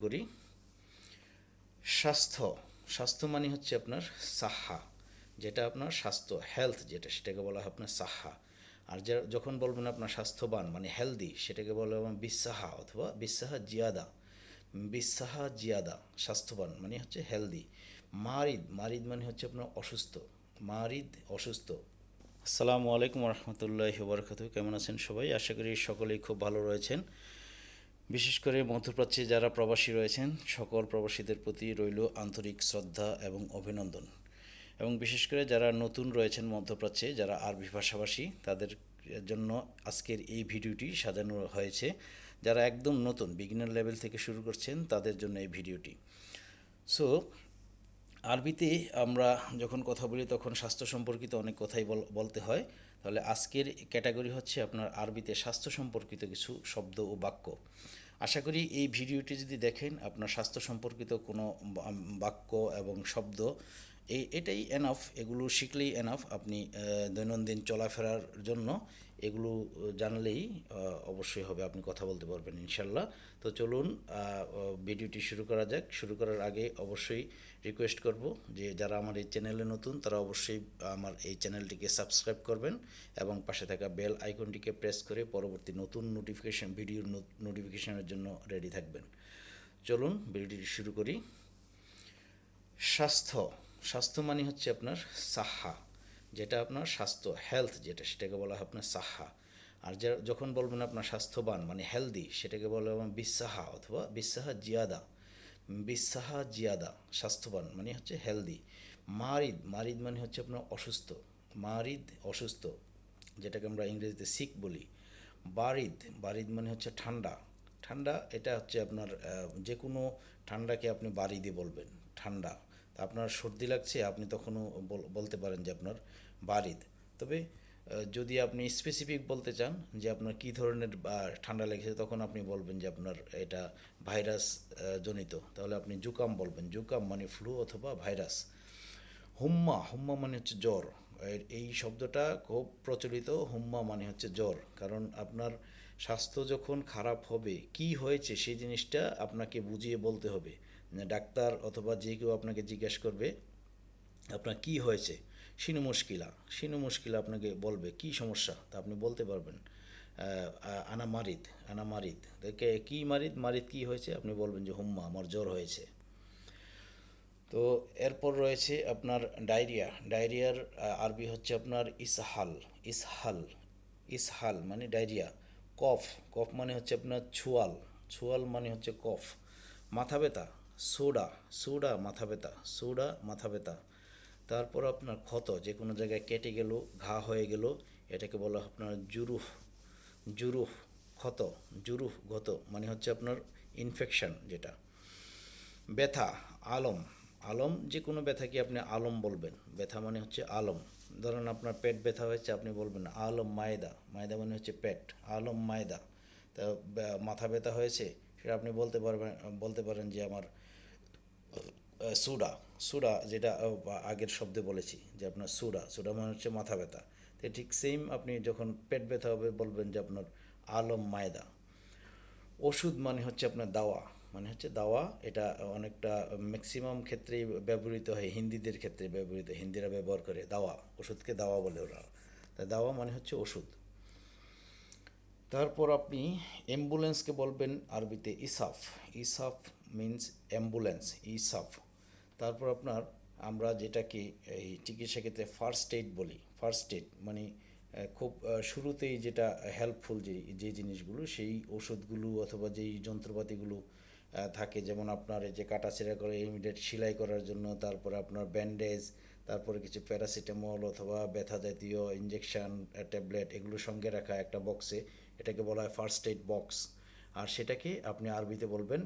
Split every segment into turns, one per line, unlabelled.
করি। স্বাস্থ্য স্বাস্থ্য মানে হচ্ছে আপনার সাহা, যেটা আপনার স্বাস্থ্য হেলথ, যেটা সেটাকে বলা হয় আপনার সাহা। আর যখন বলবেন আপনার স্বাস্থ্যবান মানে হেলদি, সেটাকে বলা হয় বিসাহা অথবা বিসাহা জিয়াদা। বিসাহা জিয়াদা, স্বাস্থ্যবান মানে হচ্ছে হেলদি। মারিদ মারিদ মানে হচ্ছে আপনার অসুস্থ। মারিদ অসুস্থ। আসসালামু আলাইকুম রহমতুল্লাহি বরকাতু। কেমন আছেন সবাই? আশা করি সকলেই খুব ভালো রয়েছেন। বিশেষ করে মধ্যপ্রাচ্যে যারা প্রবাসী রয়েছেন, সকল প্রবাসীদের প্রতি রইল আন্তরিক শ্রদ্ধা এবং অভিনন্দন। এবং বিশেষ করে যারা নতুন রয়েছেন মধ্যপ্রাচ্যে, যারা আরবি ভাষাভাষী, তাদের জন্য আজকের এই ভিডিওটি সাজানো হয়েছে। যারা একদম নতুন বিগিনার লেভেল থেকে শুরু করছেন, তাদের জন্য এই ভিডিওটি। সো আরবিতে আমরা যখন কথা বলি তখন স্বাস্থ্য সম্পর্কিত অনেক কথাই বলতে হয়। তাহলে আজকের ক্যাটাগরি হচ্ছে আপনার আরবিতে স্বাস্থ্য সম্পর্কিত কিছু শব্দ ও বাক্য। আশা করি এই ভিডিওটি যদি দেখেন, আপনার স্বাস্থ্য সম্পর্কিত কোনো বাক্য এবং শব্দ এটাই এনাফ, এগুলো শিখলেই এনাফ। আপনি দৈনন্দিন চলাফেরার জন্য এগুলো জানলেই অবশ্যই হবে, আপনি কথা বলতে পারবেন ইনশাল্লাহ। তো চলুন ভিডিওটি শুরু করা যাক। শুরু করার আগে অবশ্যই রিকোয়েস্ট করব যে যারা আমার এই চ্যানেলে নতুন, তারা অবশ্যই আমার এই চ্যানেলটিকে সাবস্ক্রাইব করবেন এবং পাশে থাকা বেল আইকনটিকে প্রেস করে পরবর্তী নতুন ভিডিওর নোটিফিকেশনের জন্য রেডি থাকবেন। চলুন ভিডিওটি শুরু করি। স্বাস্থ্য স্বাস্থ্য মানে হচ্ছে আপনার সাহা, যেটা আপনার স্বাস্থ্য হেলথ, যেটা সেটাকে বলা হয় আপনার সাহা। আর যখন বলবেন আপনার স্বাস্থ্যবান মানে হেলদি, সেটাকে বলা হয় বিসাহা অথবা বিসাহা জিয়াদা। বিসাহা জিয়াদা, স্বাস্থ্যবান মানে হচ্ছে হেলদি। মারিদ মারিদ মানে হচ্ছে আপনার অসুস্থ। মারিদ অসুস্থ, যেটাকে আমরা ইংরেজিতে সিক বলি। বারিদ বারিদ মানে হচ্ছে ঠান্ডা। ঠান্ডা এটা হচ্ছে আপনার যে কোনো ঠান্ডাকে আপনি বারিদে বলবেন, ঠান্ডা। তা আপনার সর্দি লাগছে, আপনি তখনও বলতে পারেন যে আপনার বারিদ। তবে যদি আপনি স্পেসিফিক বলতে চান যে আপনার কী ধরনের ঠান্ডা লেগেছে, তখন আপনি বলবেন যে আপনার এটা ভাইরাস জনিত, তাহলে আপনি জুকাম বলবেন। জুকাম মানে ফ্লু অথবা ভাইরাস। হুম্মা হুম্মা মানে হচ্ছে জ্বর। এই শব্দটা খুব প্রচলিত। হুম্মা মানে হচ্ছে জ্বর। কারণ আপনার স্বাস্থ্য যখন খারাপ হবে, কি হয়েছে সেই জিনিসটা আপনাকে বুঝিয়ে বলতে হবে। ডাক্তার অথবা যে কেউ আপনাকে জিজ্ঞেস করবে আপনার কি হয়েছে, শিনু মুশকিলা আপনাকে বলবে কি সমস্যা, তা আপনি বলতে পারবেন আনা মারিদ, আনা মারিদ। দেখে কী মারিদ, মারিদ কী হয়েছে, আপনি বলবেন যে হুম্মা, আমার জ্বর হয়েছে। তো এরপর রয়েছে আপনার ডায়রিয়া। ডায়রিয়ার আরবি হচ্ছে আপনার ইসহাল। ইসহাল ইসহাল মানে ডায়রিয়া। কফ কফ মানে হচ্ছে আপনার ছুয়াল। ছুয়াল মানে হচ্ছে কফ। মাথা ব্যথা, সোডা। সোডা মাথা ব্যথা, সোডা মাথা ব্যথা। তারপর আপনার ক্ষত, যে কোনো জায়গায় কেটে গেল, ঘা হয়ে গেল, এটাকে বলা হয় আপনার জুরুহ। জুরুহ ক্ষত, জুরুহ ক্ষত মানে হচ্ছে আপনার ইনফেকশন যেটা। ব্যথা, আলম। আলম যে কোনো ব্যথাকে আপনি আলম বলবেন। ব্যথা মানে হচ্ছে আলম। ধরেন আপনার পেট ব্যথা হয়েছে, আপনি বলবেন আলম মায়দা। মায়দা মানে হচ্ছে পেট, আলম মায়দা। তা মাথা ব্যথা হয়েছে, সেটা আপনি বলতে পারেন যে আমার সুডা। সুডা যেটা আগের শব্দে বলেছি যে আপনার সুডা। সুডা মানে হচ্ছে মাথা ব্যথা। তো ঠিক সেম, আপনি যখন পেট ব্যথা হবে বলবেন যে আপনার আলম মায়দা। ওষুধ মানে হচ্ছে আপনার দাওয়া, মানে হচ্ছে দাওয়া। এটা অনেকটা ম্যাক্সিমাম ক্ষেত্রেই ব্যবহৃত হয়, হিন্দিদের ক্ষেত্রে ব্যবহৃত, হিন্দিরা ব্যবহার করে দাওয়া। ওষুধকে দাওয়া বলে ওরা। তা দাওয়া মানে হচ্ছে ওষুধ। তারপর আপনি অ্যাম্বুলেন্সকে বলবেন আরবিতে ইসাফ। Isaf means ambulance, Isaf. তারপর আপনার আমরা যেটাকে এই চিকিৎসা ক্ষেত্রে ফার্স্ট এইড বলি। ফার্স্ট এইড মানে খুব শুরুতেই যেটা হেল্পফুল, যে জিনিসগুলো, সেই ওষুধগুলো অথবা যেই যন্ত্রপাতিগুলো থাকে, যেমন আপনার এই যে কাটাছেঁড়া করে ইমিডিয়েট সেলাই করার জন্য, তারপরে আপনার ব্যান্ডেজ, তারপরে কিছু প্যারাসিটামল অথবা ব্যথা জাতীয় ইঞ্জেকশন, ট্যাবলেট, এগুলো সঙ্গে রাখা একটা বক্সে, এটাকে বলা হয় ফার্স্ট এইড বক্স। আর সেটাকে আপনি আরবিতে বলবেন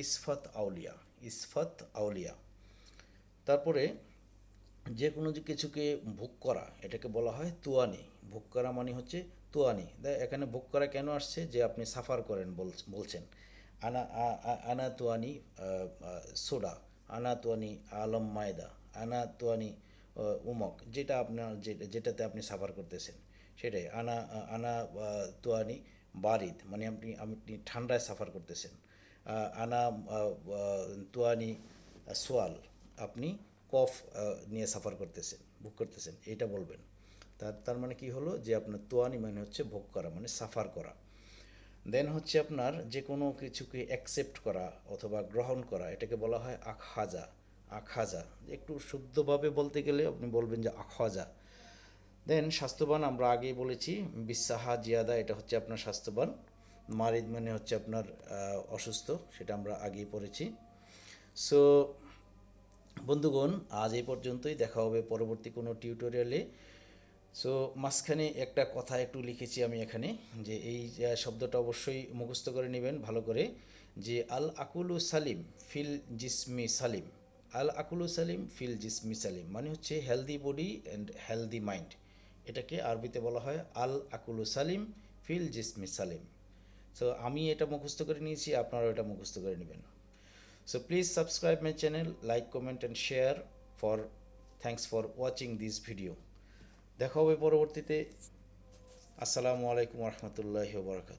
ইসফাত আউলিয়া। ইসফাত আউলিয়া। তারপরে যে কোনো কিছুকে ভোগ করা, এটাকে বলা হয় তুয়ানি। ভোগ করা মানে হচ্ছে তুয়ানি। এখানে ভোগ করা কেন আসছে, যে আপনি সাফার করেন বলছেন। আনা তুয়ানি সোডা, আনা তুয়ানি আলম মায়দা, আনা তুয়ানি উমক, যেটা আপনার যেটাতে আপনি সাফার করতেছেন সেটাই। আনা তুয়ানি বারিদ মানে আপনি ঠান্ডায় সাফার করতেছেন। আনা তুয়ানি সোয়াল, আপনি কফ নিয়ে সাফার করতেছেন, ভোগ করতেছেন, এটা বলবেন। তার মানে কি হলো যে আপনার তোয়ানি মানে হচ্ছে ভোগ করা, মানে সাফার করা। দেন হচ্ছে আপনার যে কোনো কিছুকে অ্যাকসেপ্ট করা অথবা গ্রহণ করা, এটাকে বলা হয় আখাজা। আখাজা একটু শুদ্ধভাবে বলতে গেলে আপনি বলবেন যে আখাজা। দেন স্বাস্থ্যবান আমরা আগেই বলেছি, বিসাহা জিয়াদা, এটা হচ্ছে আপনার স্বাস্থ্যবান। মারিদ মানে হচ্ছে আপনার অসুস্থ, সেটা আমরা আগেই পড়েছি। সো বন্ধুগণ, আজ এই পর্যন্তই, দেখা হবে পরবর্তী কোনো টিউটোরিয়ালে। সো মাঝখানে একটা কথা একটু লিখেছি আমি এখানে, যে এই শব্দটা অবশ্যই মুখস্থ করে নেবেন ভালো করে, যে আল আকুলু সালিম ফিল জিসমি সালিম। আল আকুলু সালিম ফিল জিসমি সালিম মানে হচ্ছে healthy body and healthy mind. এটাকে আরবিতে বলা হয় আল আকুলু সালিম ফিল জিসমি সালিম। সো আমি এটা মুখস্থ করে নিয়েছি, আপনারাও এটা মুখস্থ করে নেবেন। So please subscribe my channel, like, comment and share. For thanks for watching this video. দেখা হবে পরবর্তীতে। আসসালামু আলাইকুম রহমতুল্লাহি ওয়া বারাকাতুহু।